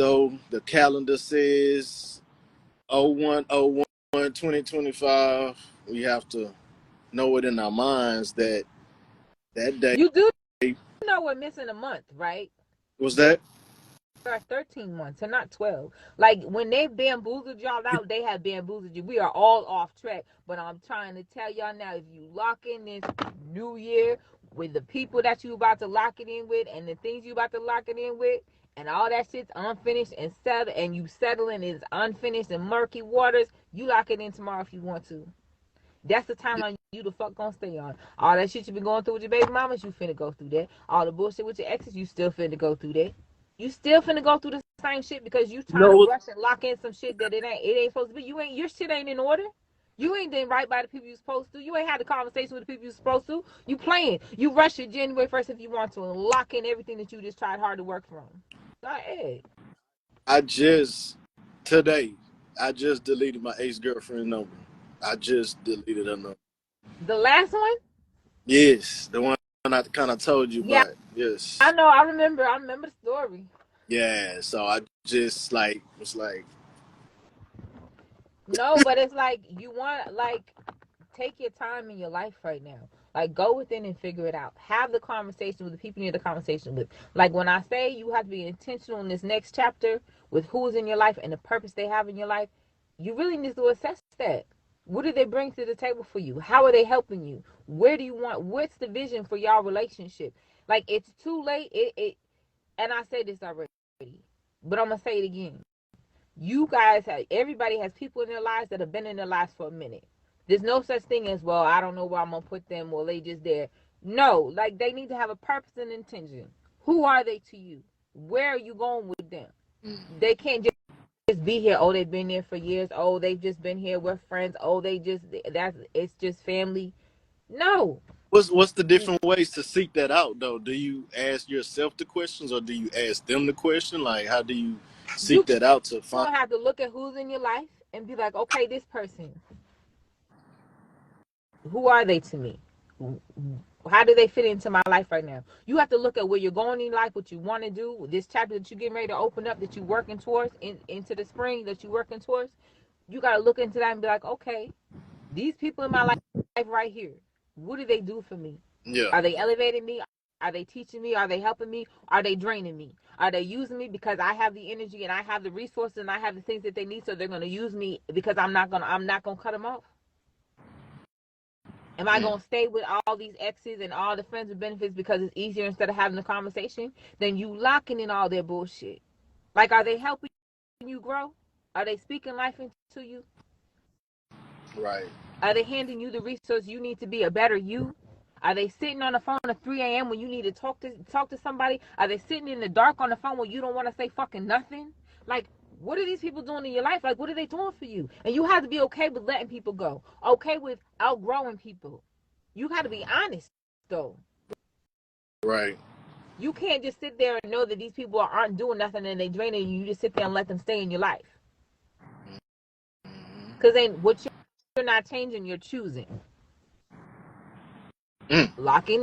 though the calendar says 01/01 2025, we have to know it in our minds that that day You do know we're missing a month, right? was There that. are 13 months and not 12. Like when they bamboozled y'all out, they have bamboozled you. We are all off track. But I'm trying to tell y'all now, if you lock in this new year with the people that you about to lock it in with and the things you about to lock it in with, and all that shit's unfinished and settled, and you settling is unfinished and murky waters, you lock it in tomorrow if you want to. That's the timeline you the fuck gonna stay on. All that shit you been going through with your baby mamas, you finna go through that. All the bullshit with your exes, you still finna go through that. You still finna go through the same shit because you trying to No, rush and lock in some shit that it ain't supposed to be. Your shit ain't in order. You ain't been right by the people you supposed to. You ain't had the conversation with the people you supposed to. You playing. You rush it January 1st if you want to and lock in everything that you just tried hard to work from. Go ahead. I just today I just deleted my ex girlfriend number. I just deleted her number. The last one? Yes, the one I kind of told you Yeah, about. I Yes, know. I remember the story. yeah. So I just like was like, No, but it's like you want like take your time in your life right now. Like go within and figure it out. Have the conversation with the people you need the conversation with. Like when I say you have to be intentional in this next chapter with who's in your life and the purpose they have in your life, you really need to assess that. What do they bring to the table for you? How are they helping you? Where do you want? What's the vision for y'all relationship? Like it's too late. And I say this already, but I'm gonna say it again. You guys have everybody has people in their lives that have been in their lives for a minute. There's no such thing as, well, I don't know where I'm gonna put them or they just there. No, like they need to have a purpose and intention. Who are they to you? Where are you going with them? They can't just be here. Oh, they've been there for years. Oh, they've just been here. We're friends. Oh, they just that's it's just family. No. what's the different ways to seek that out though? Do you ask yourself the questions or do you ask them the question? Like, how do you seek You that out to find? gonna have to look at who's in your life and be like, okay, this person, who are they to me? How do they fit into my life right now? You have to look at where you're going in life, what you want to do, this chapter that you're getting ready to open up, that you're working towards, into the spring that you're working towards. You got to look into that and be like, okay, these people in my life right here, what do they do for me? Yeah. Are they elevating me? Are they teaching me? Are they helping me? Are they draining me? Are they using me because I have the energy and I have the resources and I have the things that they need, so they're going to use me because I'm not gonna cut them off? Am I Mm. gonna stay with all these exes and all the friends with benefits because it's easier instead of having a conversation? Then you locking in all their bullshit. Like, are they helping you grow? Are they speaking life into you? Right. Are they handing you the resources you need to be a better you? Are they sitting on the phone at 3 a.m. when you need to talk to somebody? Are they sitting in the dark on the phone when you don't want to say fucking nothing? Like, what are these people doing in your life? Like, what are they doing for you? And you have to be okay with letting people go. Okay with outgrowing people. You got to be honest, though. Right. You can't just sit there and know that these people aren't doing nothing and they draining you. You just sit there and let them stay in your life. Because then what you're not changing, you're choosing. Mm. Lock in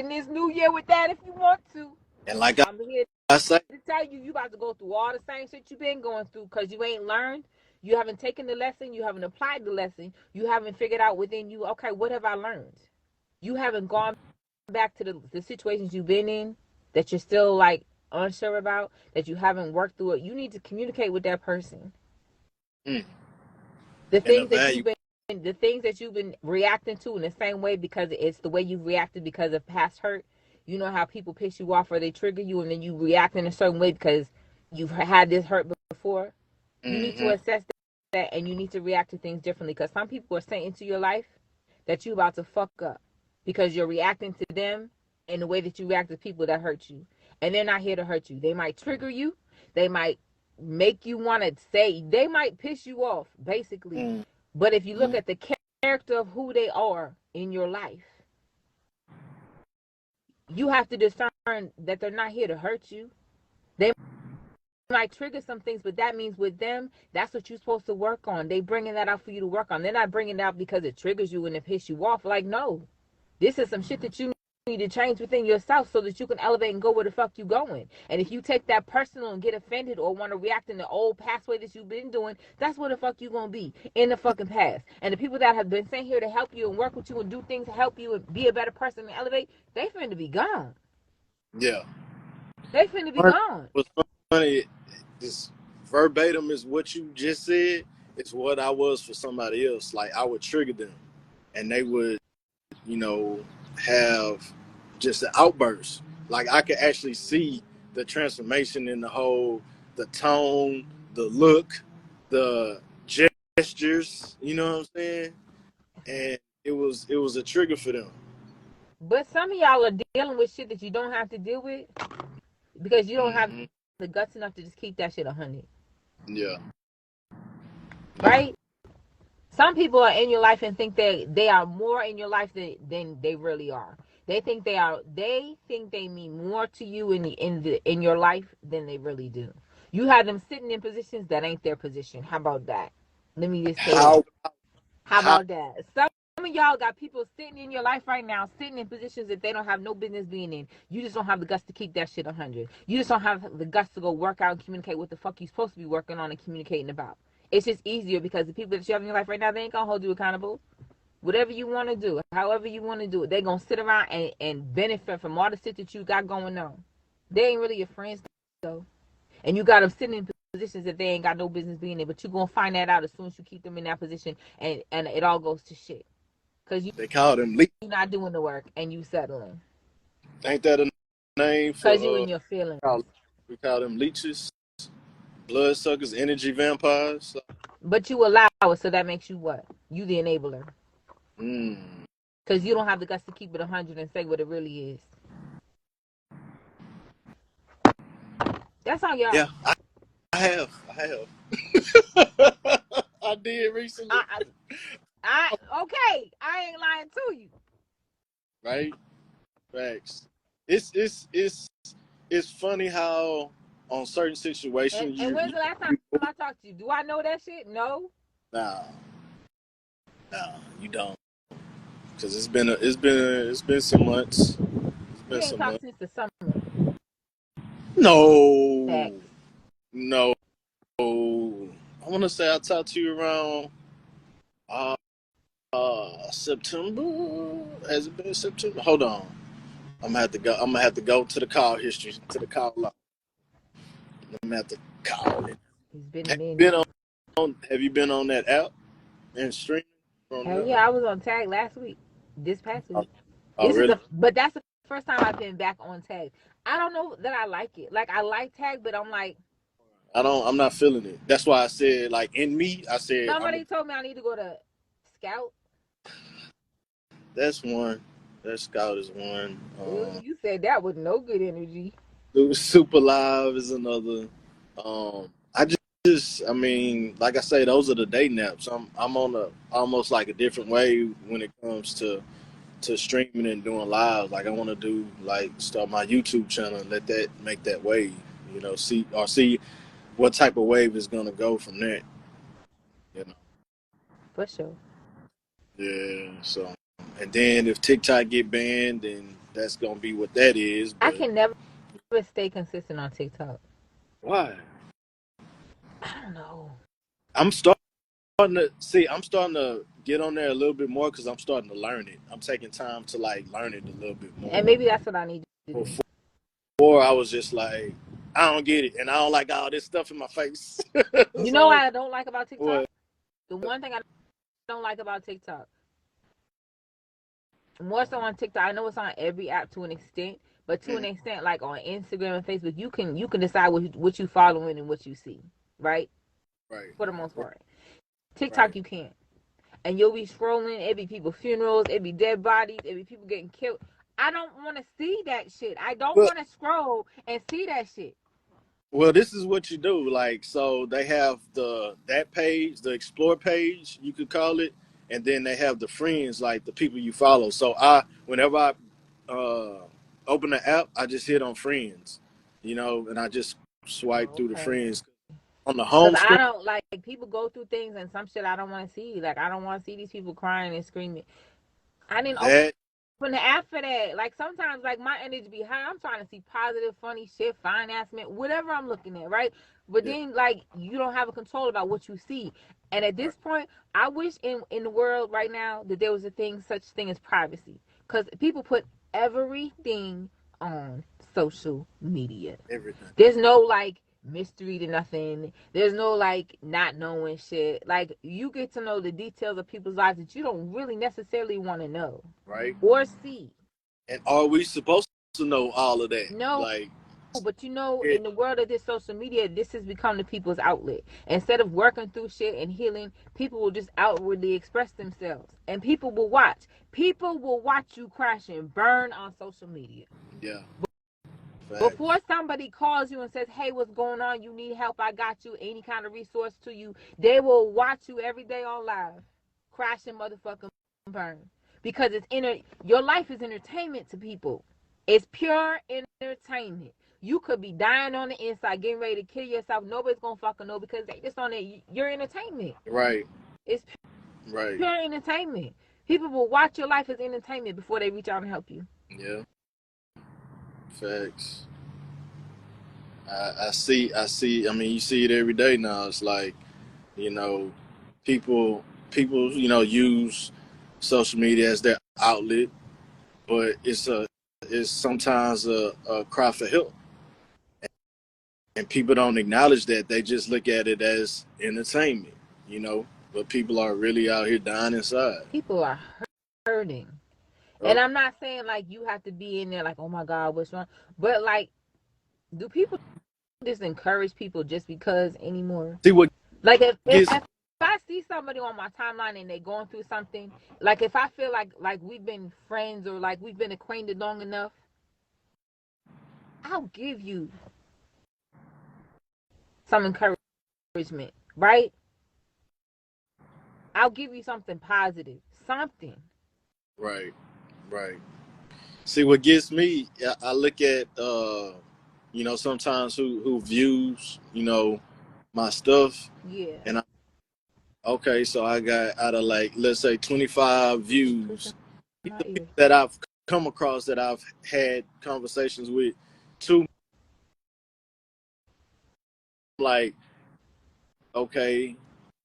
this new year with that if you want to. And like I'm here I say, to tell you, you about to go through all the same shit you've been going through because you ain't learned. You haven't taken the lesson. You haven't applied the lesson. You haven't figured out within you, okay, what have I learned? You haven't gone back to the situations you've been in that you're still like unsure about, that you haven't worked through it. You need to communicate with that person. mm. The And things that evaluate. you've been the things that you've been reacting to in the same way because it's the way you've reacted because of past hurt. You know how people piss you off or they trigger you and then you react in a certain way because you've had this hurt before. You need to Mm-hmm. assess that and you need to react to things differently because some people are sent into your life that you about to fuck up because you're reacting to them in the way that you react to people that hurt you. And they're not here to hurt you. They might trigger you. They might make you want to say, they might piss you off, basically. But if you look Mm-hmm. at the character of who they are in your life, you have to discern that they're not here to hurt you. They might trigger some things, but that means with them, that's what you're supposed to work on. They bringing that out for you to work on. They're not bringing it out because it triggers you and it pisses you off. Like, no, this is some shit that you need to change within yourself so that you can elevate and go where the fuck you going. And if you take that personal and get offended or want to react in the old past way that you've been doing, that's where the fuck you gonna be in the fucking past. And the people that have been sent here to help you and work with you and do things to help you and be a better person and elevate, they finna be gone. Yeah. They finna be gone. What's funny, this verbatim is what you just said. It's what I was for somebody else. Like I would trigger them, and they would, you know, have just an outburst. Like I could actually see the transformation in the whole, the tone, the look, the gestures. You know what I'm saying? And it was a trigger for them. But some of y'all are dealing with shit that you don't have to deal with because you don't have Hmm. the guts enough to just keep that shit 100. Yeah. Yeah. Right? Some people are in your life and think they are more in your life than they really are. They think they mean more to you in your life than they really do. You have them sitting in positions that ain't their position. How about that? Let me just say that. How How how about that? Some of y'all got people sitting in your life right now, sitting in positions that they don't have no business being in. You just don't have the guts to keep that shit 100. You just don't have the guts to go work out and communicate what the fuck you supposed to be working on and communicating about. It's just easier because the people that you have in your life right now, they ain't gonna hold you accountable. Whatever you want to do, however you want to do it, they gonna sit around and benefit from all the shit that you got going on. They ain't really your friends though, and you got them sitting in positions that they ain't got no business being in. But you gonna find that out as soon as you keep them in that position, and it all goes to shit because you they call them leech? not doing the work and you settling Ain't that a name because you for in your feelings. we call them leeches, bloodsuckers, energy vampires. But you allow it, so that makes you what? You the enabler Mm. because you don't have the guts to keep it 100 and say what it really is. That's on y'all. Yeah, I have. I did recently. I, okay. I ain't lying to you. Right? Facts. It's funny how on certain And situations and you when's the last time you I talked to you? Do I know that shit? No. nah nah you don't, because it's been some months. It's We been ain't some talked months. since the summer. No, Facts. no. I want to say I talked to you around uh, September. Has it been September? Hold on. I'm gonna have to go. I'm gonna have to go to the call history, to the call log. I'm gonna have to call it. It's been a Have you been minute. on? Have you been on that app and streaming from Hell there? yeah, I was on tag last week. This past Oh, week. oh, really? But that's the first time I've been back on tag. I don't know that I like it. Like I like tag, but I'm like I don't. I'm not feeling it. That's why I said, like in me, I said I'm. somebody told me I need to go to Scout. That's one. That scout is one. Ooh, you said that with no good energy. Super live is another. I just, I mean, like I say, those are the day naps. I'm on a almost like a different wave when it comes to streaming and doing live. Like I want to do like start my YouTube channel and let that make that wave. You know, see what type of wave is gonna go from there. You know, For sure. yeah. So, and then if TikTok get banned, then that's gonna be what that is. I But can never stay consistent on TikTok. why? I don't know. I'm starting to see. I'm starting to get on there a little bit more because I'm starting to learn it. I'm taking time to like learn it a little bit And more. maybe that's what I need to do. Before I was just like, I don't get it, and I don't like all this stuff in my face. You know what So I don't like about TikTok? what? The one thing I don't like about TikTok, more so on TikTok, I know it's on every app to an extent, but to an Mhm. extent, like on Instagram and Facebook, you can decide what you following and what you see, right? Right, For the most right, part, TikTok right. you can't, and you'll be scrolling. It be people funerals, it be dead bodies, it be people getting killed. I don't want to see that shit. I don't Well, want to scroll and see that shit. well, this is what you do. Like, so they have that page, the explore page, you could call it, and then they have the friends, like the people you follow. So whenever I uh, open the app, I just hit on friends, and I just swipe Oh, through the okay. friends on the Cause home I screen. don't like people go through things and some shit I don't want to see. Like I don't want to see these people crying and screaming. I didn't open That. From the app for that. Like sometimes like my energy be high. I'm trying to see positive, funny shit, financement, whatever I'm looking at, right? But Yeah. then like you don't have a control about what you see. And at Right. this point, I wish in the world right now that there was a thing such thing as privacy. Because people put everything on social media. Everything. There's no like mystery to nothing. There's no like not knowing shit. Like you get to know the details of people's lives that you don't really necessarily want to know Right. or see. And are we supposed to know all of that? No, Like, but you know, it, in the world of this social media, this has become the people's outlet. Instead of working through shit and healing, people will just outwardly express themselves. And people will watch. People will watch you crash and burn on social media. yeah, Before facts. somebody calls you and says, hey, what's going on? You need help? I got you. Any kind of resource to you. They will watch you every day on live. Crash and motherfucking burn. Because your life is entertainment to people. It's pure entertainment. You could be dying on the inside, getting ready to kill yourself. Nobody's gonna fucking know because they just on it. Your entertainment. Right. It's Right. pure entertainment. People will watch your life as entertainment before they reach out and help you. Yeah. Facts. I see. I see. I mean, you see it every day now. It's like, you know, people, use social media as their outlet, but it's sometimes a cry for help, and people don't acknowledge that. They just look at it as entertainment, but people are really out here dying inside. People are hurting. And Oh, I'm not saying like you have to be in there like, oh my God, what's wrong? But like, do people just encourage people just because anymore? see what Like gets if I see somebody on my timeline and they're going through something, like if I feel like we've been friends or like we've been acquainted long enough, I'll give you some encouragement, right? I'll give you something positive, something. right, right. See what gets me. I look at sometimes who views my stuff, Yeah. and okay, so I got out of like let's say 25 Pushing views my ears. that I've come across that I've had conversations with. Two like okay,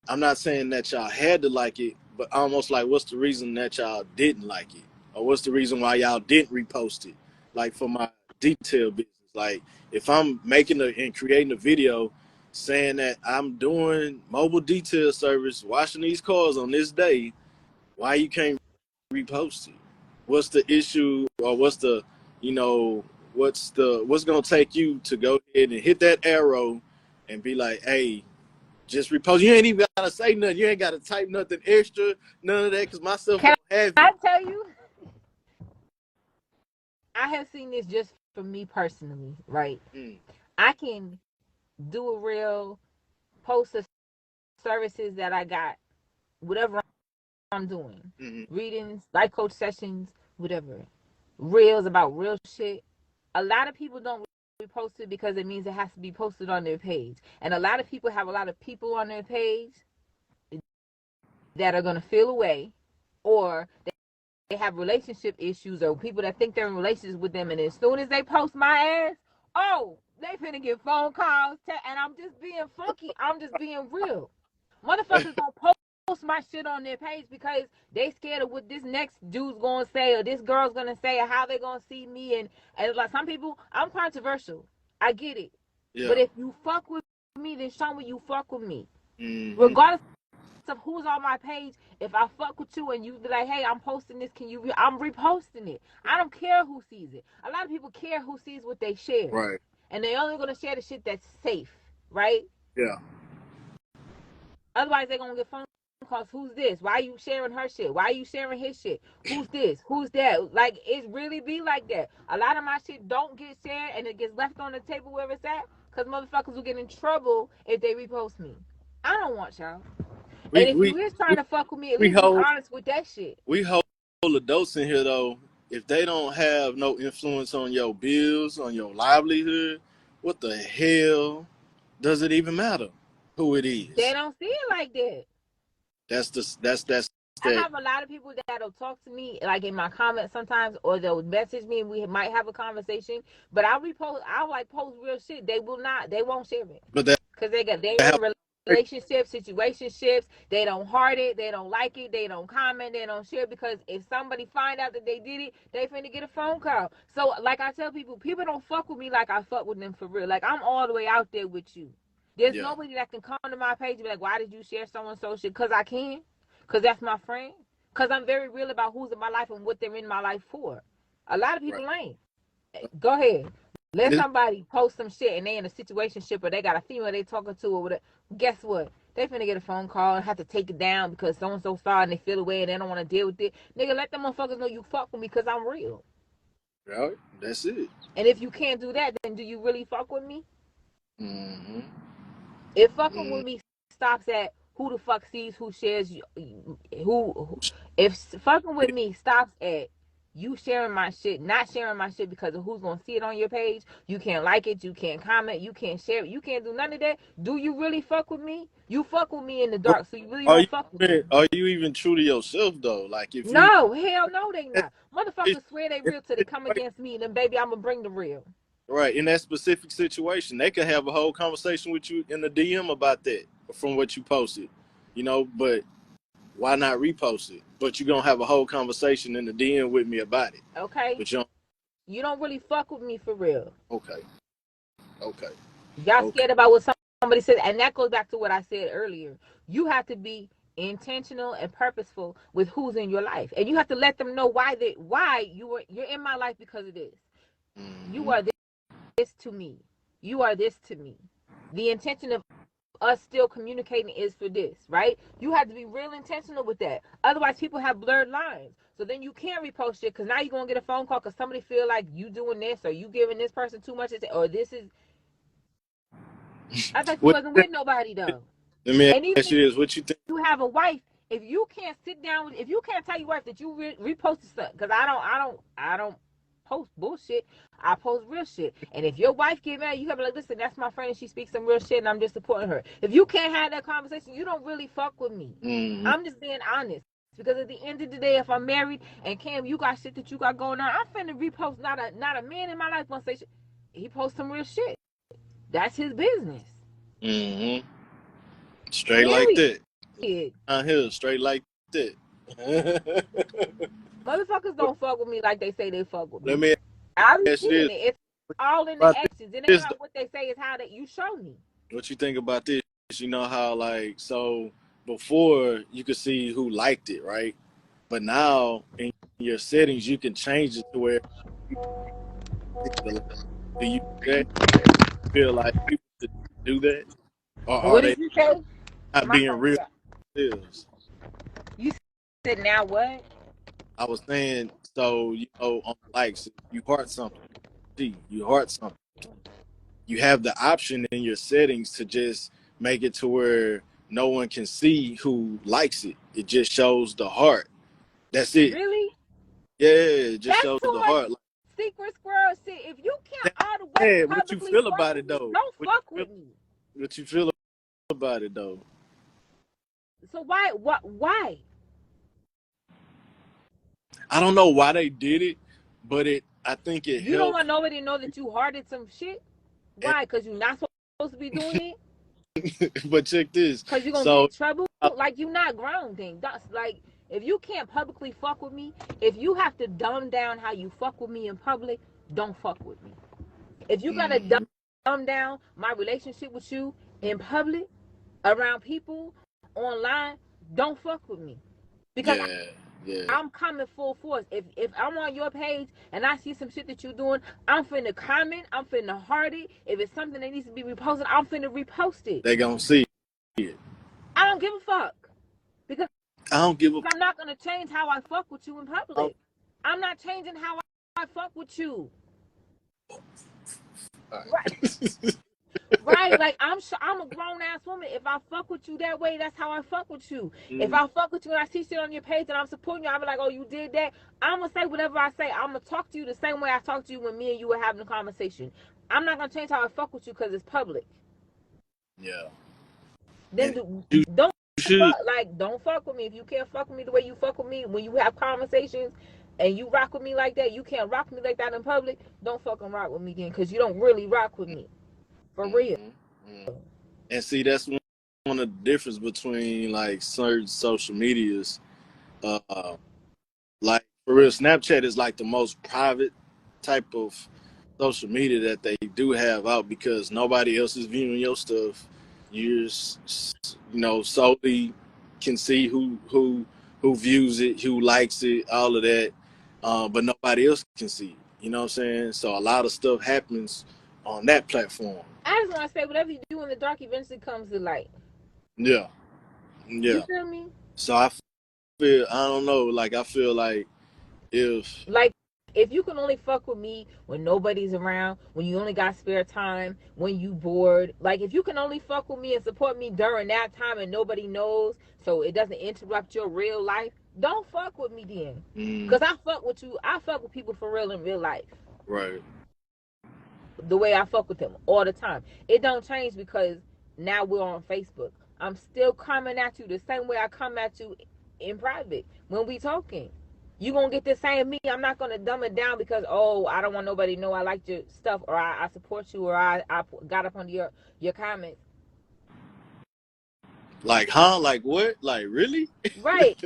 I'm not saying that y'all had to like it, but almost like what's the reason that y'all didn't like it, or what's the reason why y'all didn't repost it? Like for my detail business, like if I'm making and creating a video saying that I'm doing mobile detail service, washing these cars on this day, why you can't repost it? What's the issue, or you know, what's gonna take you to go ahead and hit that arrow and be like, hey, just repost. You ain't even gotta say nothing. You ain't gotta type nothing extra, none of that, because my stuff Can don't have I it. tell you? I have seen this just for me personally, right? Mm, I can do a reel, post the services that I got, whatever I'm doing, mm, readings, life coach sessions, whatever, reels about real shit. A lot of people don't repost it because it means it has to be posted on their page, and a lot of people have a lot of people on their page that are gonna feel away, or they have relationship issues, or people that think they're in relationships with them, and as soon as they post my ass, oh, they finna get phone calls, and I'm just being funky. I'm just being real. Motherfuckers don't post my shit on their page because they scared of what this next dude's gonna say or this girl's gonna say or how they gonna see me. And like some people, I'm controversial. I get it. yeah. But if you fuck with me, then show me you fuck with me. Mm-hmm. Regardless of who's on my page, if I fuck with you and you be like, hey, I'm posting this, can you I'm reposting it. I don't care who sees it. A lot of people care who sees what they share. Right. And they only gonna share the shit that's safe, right? Yeah. Otherwise, they're gonna get phone calls. Who's this? Why are you sharing her shit? Why are you sharing his shit? Who's this? Who's that? Like, it really be like that. A lot of my shit don't get shared and it gets left on the table where it's at because motherfuckers will get in trouble if they repost me. I don't want y'all. We And if we you is we trying to fuck with me, at we least be hold honest with that shit. we hold adults in here though. If they don't have no influence on your bills, on your livelihood, what the hell does it even matter who it They is? don't see it like that. That's the I that. have a lot of people that'll talk to me like in my comments sometimes, or they'll message me and we might have a conversation. But I like post real shit. They will not. They won't share it But that because they're have in relationships, situationships. They don't heart it. They don't like it. They don't comment. They don't share because if somebody find out that they did it, they finna get a phone call. So like I tell people, people don't fuck with me like I fuck with them for real. Like I'm all the way out there with you. There's yeah, nobody that can come to my page and be like, why did you share so and so shit? Because I can. Because that's my friend. Because I'm very real about who's in my life and what they're in my life for. A lot of right. people ain't. Go ahead. And Let somebody post some shit and they in a situation ship or they got a female they talking to or whatever. Guess what? They finna get a phone call and have to take it down because so and so saw and they feel away and they don't want to deal with it. Nigga, let them motherfuckers know you fuck with me because I'm real. right, that's it. And if you can't do that, then do you really fuck with me? Mm-hmm. If fucking Mm. with me stops at who the fuck sees, who shares, who if fucking with me stops at you sharing my shit, not sharing my shit because of who's gonna see it on your page, you can't like it, you can't comment, you can't share it, you can't do none of that. Do you really fuck with me? You fuck with me in the But dark, so you really don't fuck with me. are you even true to yourself though? Like if you No, hell no, they that not. Motherfuckers swear they real till they come situation, against me, and then baby, I'ma bring the real. right, in that specific situation, they could have a whole conversation with you in the DM about that from what you posted, but why not repost it? But you're gonna have a whole conversation in the DM with me about it. Okay, But you don't. you don't really fuck with me for real. Okay, okay, Y'all okay. scared about what somebody said, and that goes back to what I said earlier. You have to be intentional and purposeful with who's in your life, and you have to let them know why you're in my life because of this. You Mm-hmm. are this to me. You are this to me. The intention of us still communicating is for this, right? You have to be real intentional with that. Otherwise, people have blurred lines. So then you can't repost it because now you're gonna get a phone call because somebody feel like you doing this or you giving this person too much, or this is. I thought you What, wasn't with nobody though. let me And even ask if you this: what you think? you have a wife, if you can't sit down with, if you can't tell your wife that you reposted something, because I don't post bullshit. I post real shit. And if your wife get mad, you gotta be like, listen, that's my friend, and she speaks some real shit, and I'm just supporting her. If you can't have that conversation, you don't really fuck with me. Mm-hmm. I'm just being honest. Because at the end of the day, if I'm married and Cam, you got shit that you got going on, I'm finna repost. Not a man in my life gonna say shit. He posts some real shit. That's his business. Mm-hmm. Straight like Period. that. Down here, straight like that. Motherfuckers don't fuck with me like they say they fuck with Let me. me I be ask you seeing this: it. It's all in the about actions. It ain't this, about what they say. It's how that you show me. what you think about this? You know how like so before you could see who liked it, right? But now in your settings you can change it to where people see the like. Do you do that? Feel like people should do that, or And are what they did you say? not My being phone real cut out. themselves? You said now what? I was saying so on likes you heart something, you heart something. You have the option in your settings to just make it to where no one can see who likes it. It just shows the heart. That's it. Really? Yeah, it just That's shows too the much heart. Like, secret squirrel shit. If you can't all the way hey, what you publicly feel fuck about with it me, though? don't What fuck you feel, with me. what you feel about it though? So why? What? Why? I don't know why they did it, but I think it You don't helps. want nobody to know that you hearted some shit. And, Why? Because you're not supposed to be doing it. but check this. Cause you're gonna get So in trouble. Like you not grown thing. That's like if you can't publicly fuck with me, if you have to dumb down how you fuck with me in public, don't fuck with me. If you gotta mm-hmm, dumb down my relationship with you in public, around people, online, don't fuck with me. Because yeah, yeah, I'm coming full force. If I'm on your page and I see some shit that you're doing, I'm finna comment, I'm finna heart it. If it's something that needs to be reposted, I'm finna repost it. they gonna see it. I don't give a fuck. Because I don't give a. I'm not gonna change how I fuck with you in All public. I'm not changing how I fuck with you. Right, right. right. Like I'm a grown ass woman. If I fuck with you that way, that's how I fuck with you. If Mm, I fuck with you and I see shit on your page and I'm supporting you, I'm like, oh, you did that. I'm gonna say whatever I say. I'm gonna talk to you the same way I talked to you when me and you were having a conversation. I'm not gonna change how I fuck with you because it's public. yeah, Then and you don't should. Like, don't fuck with me if you can't fuck with me the way you fuck with me when you have conversations. And you rock with me like that, you can't rock with me like that in public. Don't fucking rock with me then, because you don't really rock with me for real. Mm-hmm. Mm-hmm. And see, that's one of the difference between like certain social medias. Uh, like for real, Snapchat is like the most private type of social media that they do have out because nobody else is viewing your stuff. You just, solely can see who views it, who likes it, all of that. But nobody else can see it. You know what I'm saying? So a lot of stuff happens on that platform. I just want to say, whatever you do in the dark eventually comes to light. Yeah, You yeah. feel me? So I don't know, like I feel like if Like, if you can only fuck with me when nobody's around, when you only got spare time, when you bored, like if you can only fuck with me and support me during that time and nobody knows, so it doesn't interrupt your real life, don't fuck with me then. mm, Cause I fuck with you. I fuck with people for real in real life. right, The way I fuck with them all the time. It don't change because now we're on Facebook. I'm still coming at you the same way I come at you in private when we talking. You gonna get the same me. I'm not gonna dumb it down because I don't want nobody to know I like your stuff or I support you or I got up on your comments. like huh, like what, like really? Right.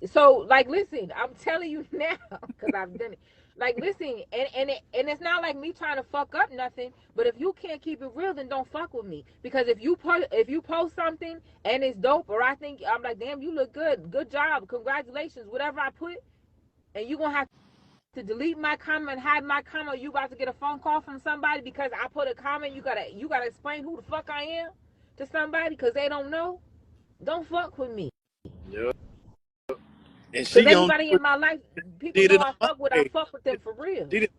So like listen, I'm telling you now because I've done it. Like listen, and it's not like me trying to fuck up nothing, but if you can't keep it real, then don't fuck with me. Because if you post something and it's dope, or I think I'm like, damn, you look good job, congratulations, whatever I put, and you gonna have to delete my comment, hide my comment, or you about to get a phone call from somebody because I put a comment, you gotta explain who the fuck I am to somebody because they don't know. Don't fuck with me. Yeah, and Because she gonna everybody in my life, people did know it on I my fuck with, I page. fuck with them for real. She did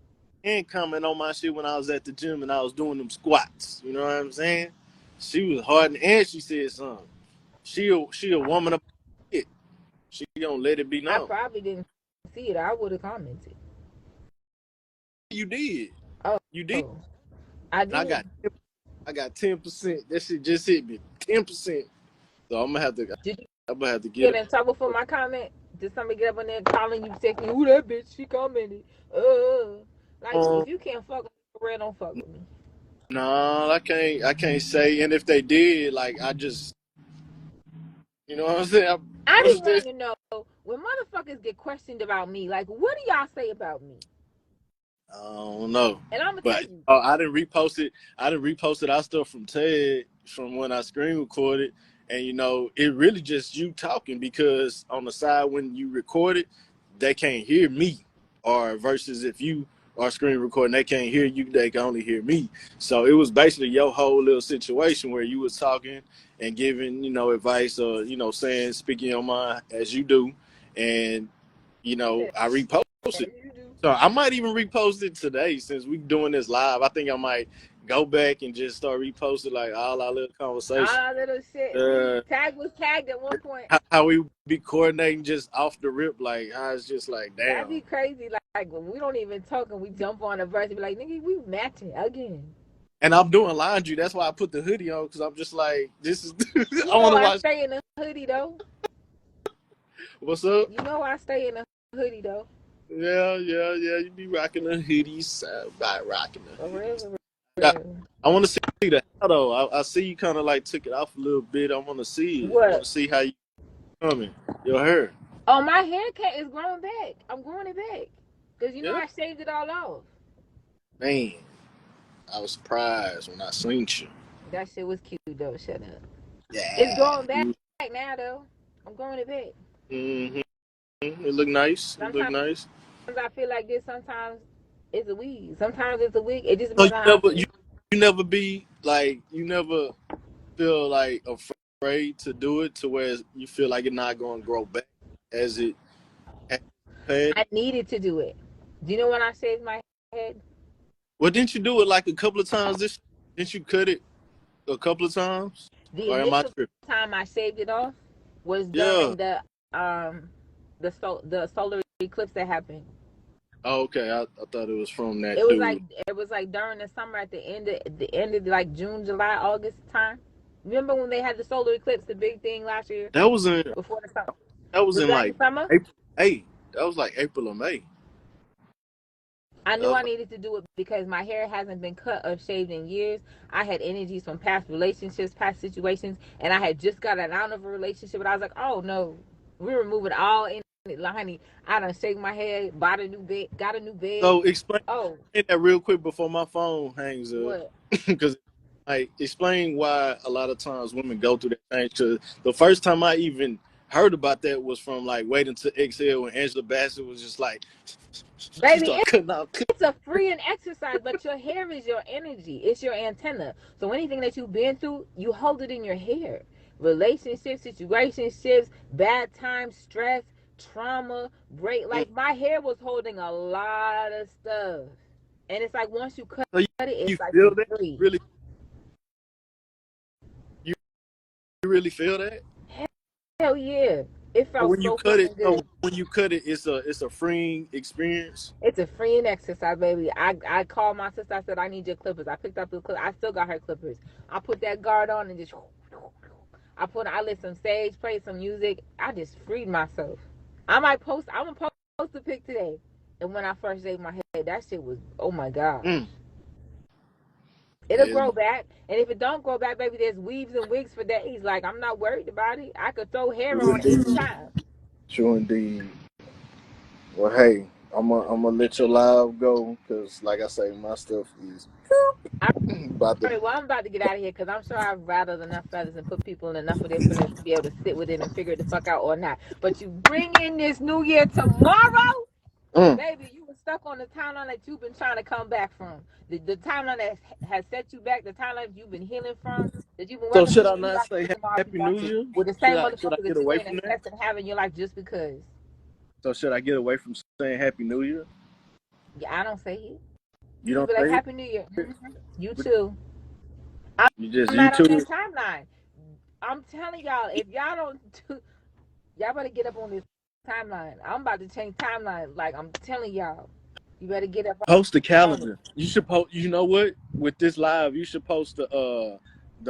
and comment on my shit when I was at the gym and I was doing them squats. You know what I'm saying? She was hard and she said something. She a woman of it. She gonna let it be I known. probably didn't see it. I would have commented. You did, Oh, you did, I and did. I got 10%. That shit just hit me 10%. So Did you I'm gonna have to get get it. in trouble for my comment? Did somebody get up on there calling you, texting you, who that bitch? She commented. Like, Um, if you can't fuck with me for real, don't fuck with me. no, I can't say. And if they did, like I just, you know what I'm saying? I I be brushed this. wanting to know when motherfuckers get questioned about me, like, what do y'all say about me? I don't know, And I'm gonna tell but you. I didn't repost it. I didn't repost it. Our stuff from Ted from when I screen recorded, and it really just you talking because on the side when you record it, they can't hear me, or versus if you are screen recording, they can't hear you. They can only hear me. So it was basically your whole little situation where you was talking and giving advice or saying speaking your mind as you do, and I reposted. As you do. So I might even repost it today since we doing this live. I think I might go back and just start reposting like all our little All conversation. that little shit. See, Uh, Tag was tagged at one point. how we be coordinating just off the rip, like how it's just like That'd damn. be crazy. Like when we don't even talk and we jump on a verse and be like, nigga, we matching again. And I'm doing laundry. That's why I put the hoodie on because I'm just like this is. You I want know to I watch. stay in a hoodie though. What's up? You know I stay in a hoodie though. Yeah, yeah, yeah. You be rocking the hoodies, by rocking the For real, hoodies. for I, real. I want to see the hair though. I see you kind of like took it off a little bit. I want to see it. I want What? to see how you coming. Your hair. Oh, my haircut is growing back. I'm growing it back. Cause you know Yeah. I shaved it all off. Man, I was surprised when I seen you. That shit was cute though. Shut up. It's Yeah. growing back now though. I'm growing it back. Mm-hmm. It look nice. It look Sometimes nice. I feel like this. Sometimes it's a weed. Sometimes it's a wig. It just So depends on how I feel. you never be like you never feel like afraid to do it to where you feel like it's not going to grow back as it had. I needed to do it. Do you know when I shaved my head? Well, didn't you do it like a couple of times this? Didn't you cut it a couple of times? The Or am I initial tripping? time I shaved it off was Yeah. during um the solar eclipse that happened. Oh, okay. I thought it was from that It was dude. like during the summer at the end of like June, July, August time. Remember when they had the solar eclipse, the big thing last year That was in before the summer? that was Was in that in the like summer? April. Hey, that was like April or May. I That knew was I like, needed to do it because my hair hasn't been cut or shaved in years. I had energies from past relationships, past situations, and I had just gotten out of a relationship. And I was like, oh no, we're removing all in it. Like, honey, I done shaved my head, bought a new bed, got a new bed. so Oh, explain that real quick before my phone hangs up, what? because like explain why a lot of times women go through that thing. Cause the first time I even heard about that was from like Waiting to Exhale when Angela Bassett was just like she Baby, started cutting out. it's a free and exercise, but your hair is your energy. It's your antenna. So anything that you've been through, you hold it in your hair. Relationships, situationships, bad times, stress, trauma, break. Mm. Like my hair was holding a lot of stuff. And it's like once you cut So it, you it's like feel it's that free. really, you really feel that. Hell yeah. It So felt when you so cut it, fucking good. it's a freeing experience. It's a free and exercise, baby. I called my sister. I said, I need your clippers. I picked up the clippers. I still got her clippers. I put that guard on and just I lit some sage, played some music. I just freed myself. I'm gonna post a pic today. And when I first shaved my head, that shit was, oh my gosh. Mm. It'll Yeah, grow back. And if it don't grow back, baby, there's weaves and wigs for days. Like, I'm not worried about it. I could throw hair true on indeed. anytime. True indeed. Well, hey, I'm gonna let your live go because, like I say, my stuff is All about to. right, well, I'm about to get out of here because I'm sure I've rattled enough feathers and put people in enough of their feelings to be able to sit with it and figure it the fuck out or not. But you bring in this new year tomorrow, Mm. baby, you were stuck on the timeline that you've been trying to come back from. The timeline that has set you back, the timeline you've been healing from, that you've been So working should through. I You not about to say see tomorrow if you Happy want New to. Year? With the same Should I motherfuckers get that you away ain't from that? expecting to have in your life just because. So should I get away from saying Happy New Year? Yeah, I don't say it. You You don't be like, say Happy New Year. it. You too. I'm You just you not on too. that timeline. I'm telling y'all, if y'all don't do, y'all better get up on this timeline. I'm about to change timeline. Like I'm telling y'all, you better get up Post the on it. calendar. You should post. You know what? With this live, you should post the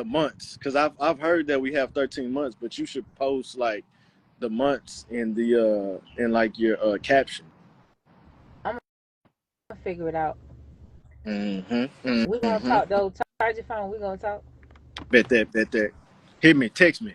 months because I've heard that we have 13 months, but you should post like the months in the in like your caption. I'm gonna figure it out. Mm-hmm. We gonna Mm-hmm. talk though. Charge your phone. We gonna talk. Bet that. Bet that. Hit me. Text me.